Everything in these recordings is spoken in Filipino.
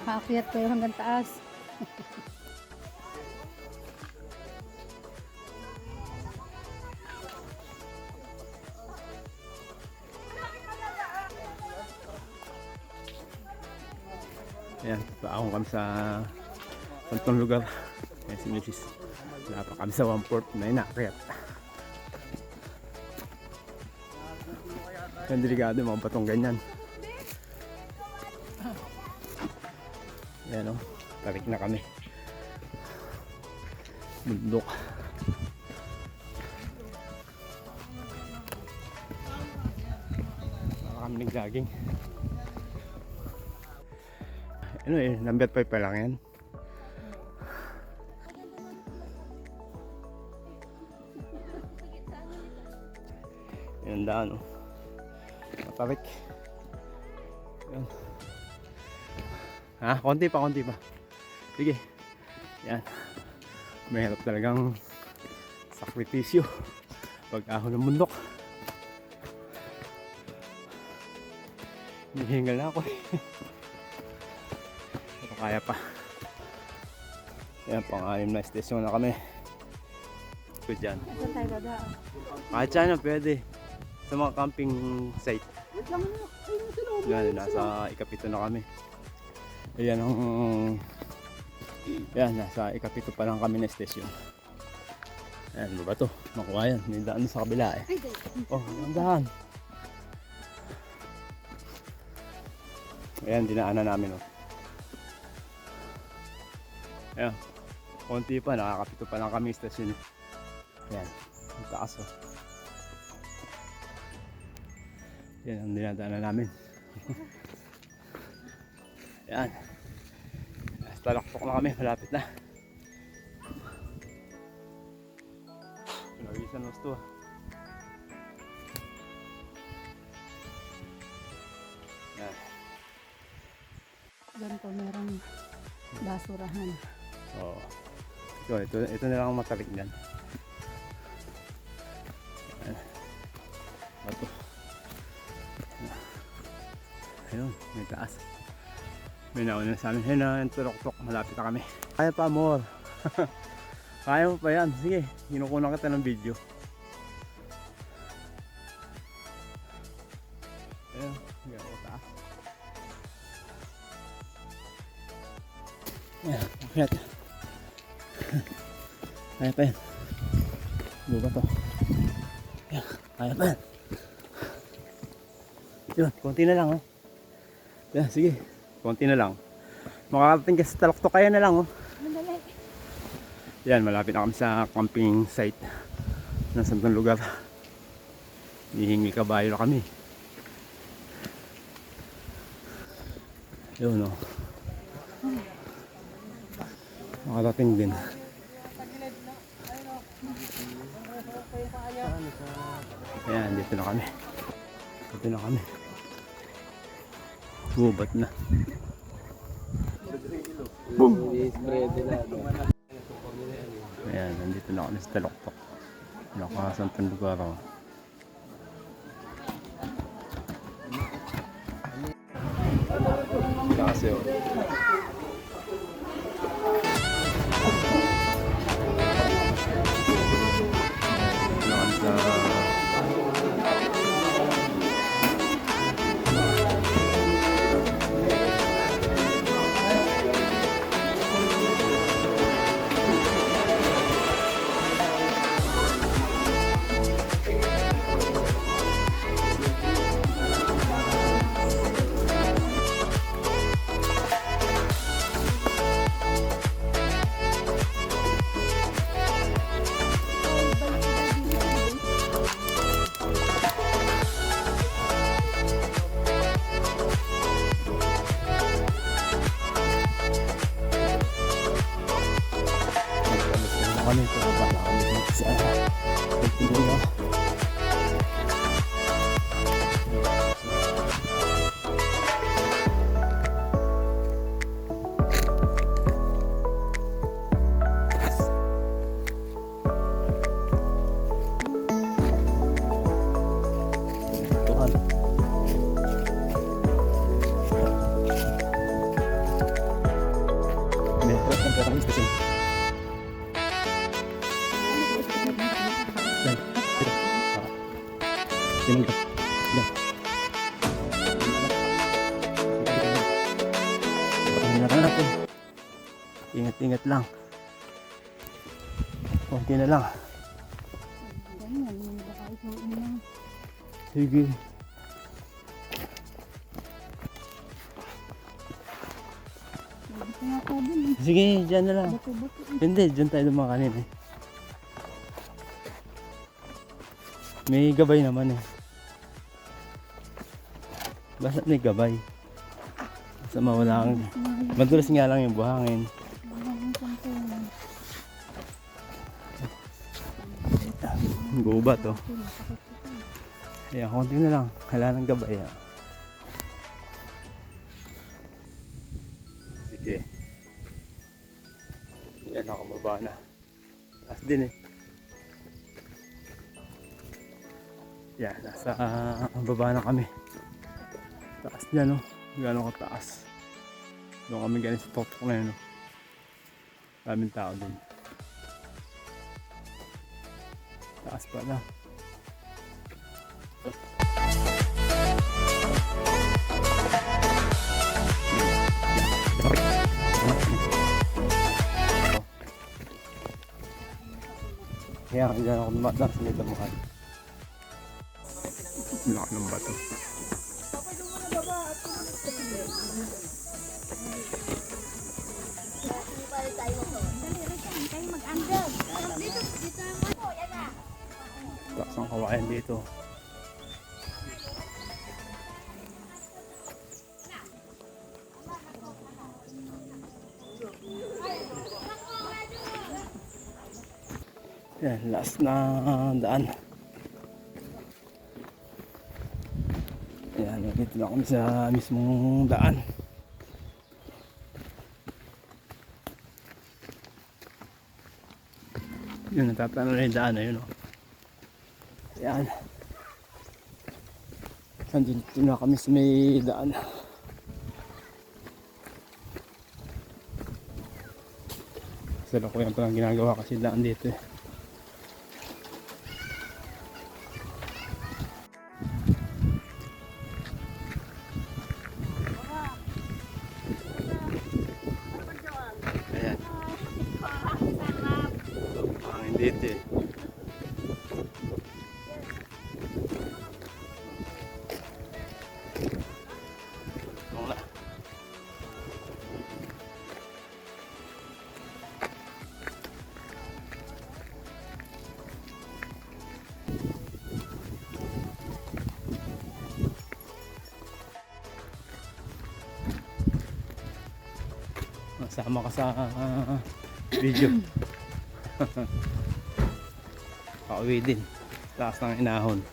Makaakyat kayo hanggang taas. Ayan, paakong kami sa santong lugar. Ayan si Mrs. Wala pa kami sa 1/4 na inaakyat. Ayan, delikado mga batong ganyan. Ayan o, tarik na kami. Bundok. Baka kami nag-jogging. Ano eh, number 5 pa lang yan. Yan ang daan o. Matarik. Yan. Ha? Konti pa, konti pa. Sige. Yan. Mahirap talagang sakripisyo pag-ahon ng bundok. Hinihingal na ako eh. Pero kaya pa. Yan, pang-anim na station na kami. Good dyan. Saan tayo dadaan? Kahit saan na pwede. Sa mga camping site. Yan, nasa ikapito na kami. Ayan ang... Yan, nasa ikapito pa lang kami na station. Ayan, ano ba to? Nakuha yan. May daan sa kabila eh. Oh, ang daan. Ayan, dinaanan namin oh. Ayan, konti pa, nakakapito pa lang kami station. Ayan, ang taas oh. Yan ang dinadaanan namin. Yan. Talaktok na kami, malapit na. Pinawisan gusto. Yan. Ganito merong basurahan. Oo. Ito na lang ang matalik dyan. Yan. Bato. Ayun, may taas. May nauna sa amin. Ayun na, yung turok-tok. Malapit na kami. Kaya pa, amor. Kaya mo pa yan. Sige, kinukunan kita ng video. Ayun, hindi ako taas. Ayan, akyat. Kaya pa yan. Buka to. Ayan, kaya pa yan. Yun, konti na lang oh. Yan, sige. Konti na lang. Makakarating ka sa talaktok kaya na lang oh. Mandali. Yan, malapit na kami sa camping site ng santong lugar. Hihingi kabayo na kami. Yun oh. Makarating din. Ayan, dito na kami. Dito na kami. Gubat na. Boom! Ayan, nandito na kami sa taloktok. Nakasantang lugar ako. Kasi oh. Kami ito ba na kami dito sa Pilipinas. Tuhan. May cross ng pera kasi. Yan. Dito. Yan. Yan. Hinahanap ko. Ingat-ingat lang. Konti na lang. Ganyan, may bakait ng inang. Sige. Nagdito nga ako dun eh. Sige, dyan na lang. Bato-bato eh. Hindi, dyan tayo dumakanin eh. May gabay naman eh. Basta may gabay. Basta mawala kang... Madulas nga lang yung buhangin. Gubat oh. Kaya konti na lang. Kailangan ng gabay ah. Sige. Yan, nakababa na. Taas din eh. Yan, nasa baba na kami. Taas niya no. Gano'n kataas. Doon kami galing sa totok na yun no. Maraming tao din. Taas pa na. Kaya dyan ako dumadang sa may damuhan. Laki ng bato. Taas ang kawayan dito. Yan, last na daan. Ayan, dito na kami sa mismong daan. Yun, natatano na yung daan na yun. Oh. Ayan. Nandito na kami sa may daan. Sila ko yung palang ginagawa kasi daan dito eh. Ayan. Ang dito eh. Wala. Masama ka sa video. Pauwi din. Taas ng inahon.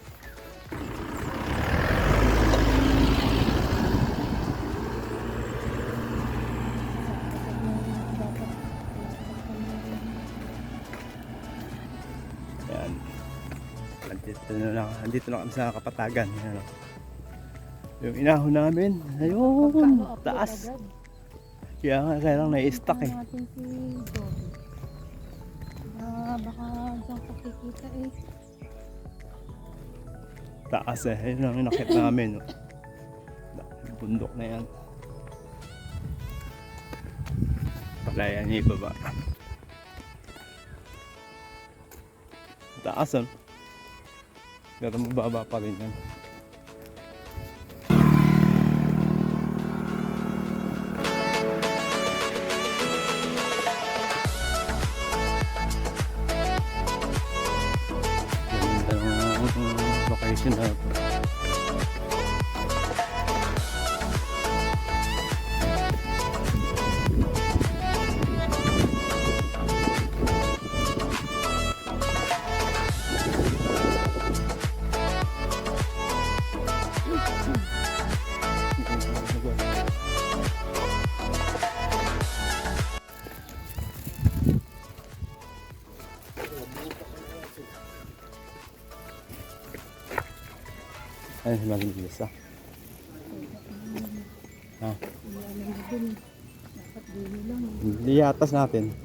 Ayan. Andito na kami sa Kapatagan. Ayan, oh. Yung inahon namin. Ayun. Taas. Kaya nga kailangan na-stuck eh. Natin si Joby. Baka dyan kakikita eh. Taas eh. Ayun ang inakit namin. Oh. Yung bundok na yan. Palayan niya ibaba. Taas oh. Pero mababa pa rin yan. Location na ito. Ay, malinis ah. Ha? Dapat Dili lang. Hindi atas natin.